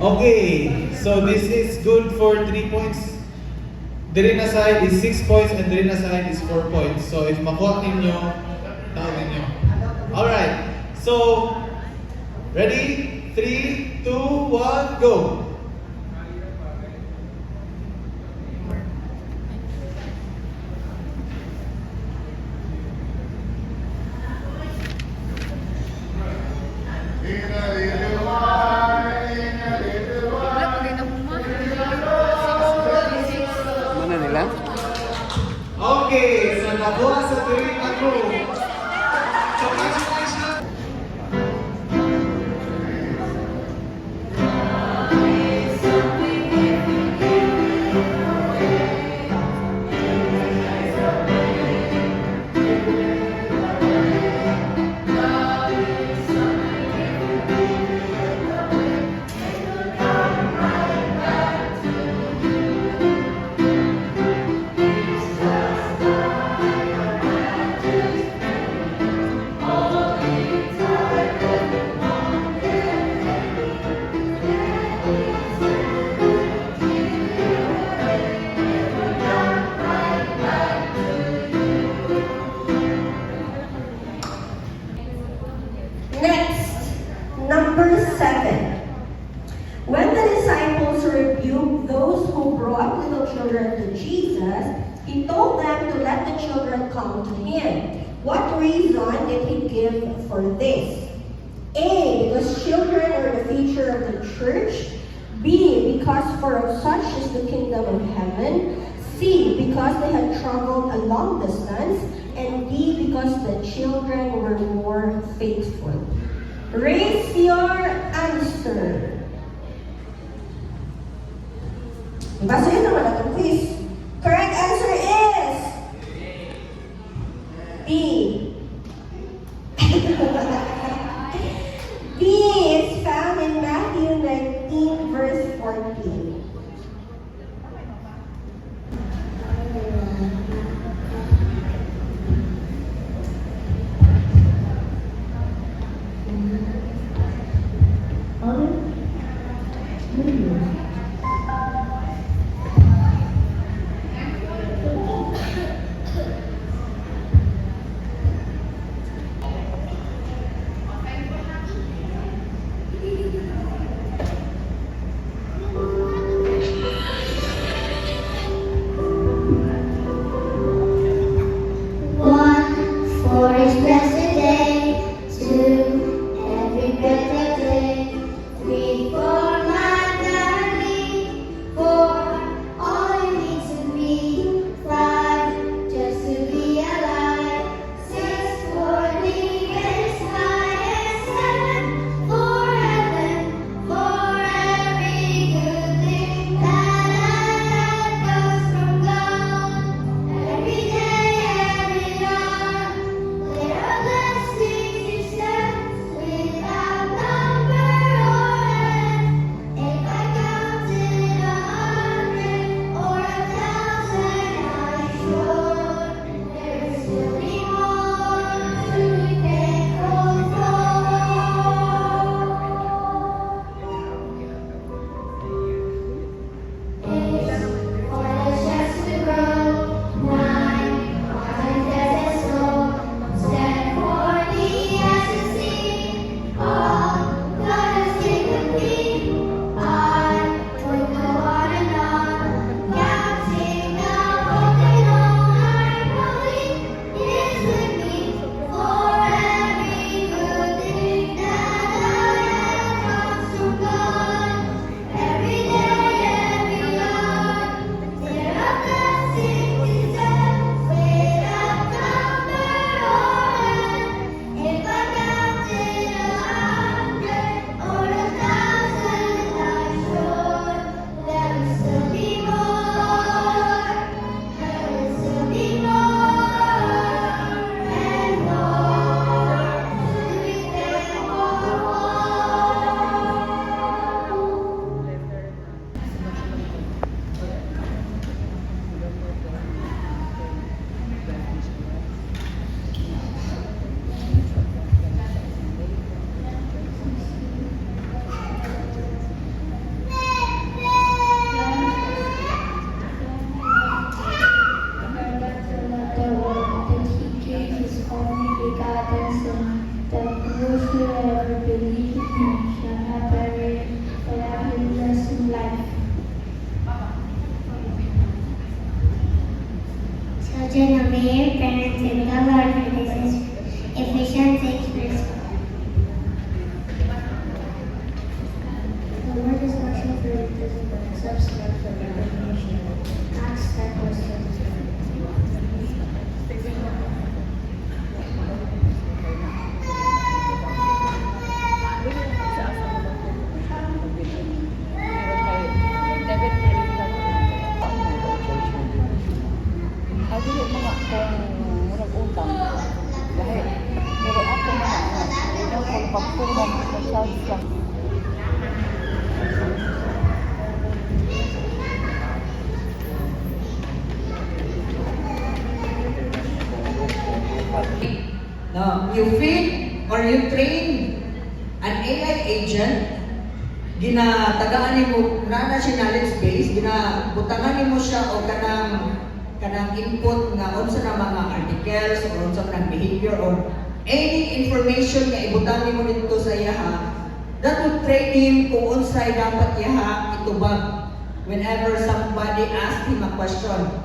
Okay, so this is good for 3 points. Diri na side is 6 points and diri na side is 4 points. So if makuha ninyo, tawag ninyo. Alright, so ready? 3, 2, 1, go! Mana nila? Okay, so nakuha sa diri na group. So congratulations! Next, number 7. When the disciples rebuked those who brought little children to Jesus, he told them to let the children come to him. What reason did he give for this? A, because children are the future of the church. B, because for of such is the kingdom of heaven. C, because they had traveled a long distance. And D, because the children were more faithful. Raise your answer. Basahin naman natin, please. Correct answer is B. B is found in Matthew 19, verse 14. pag-program sa child's class. No, you feed or you train an AI agent, ginatagaan nimo na siya knowledge base, ginabutangan nimo siya o kanang input nga unsa na mga articles or unsa kanang behavior or any information nga ibutang nimo dito sa iyaha, that will train him kung unsay dapat iyaha itubag whenever somebody asks him a question.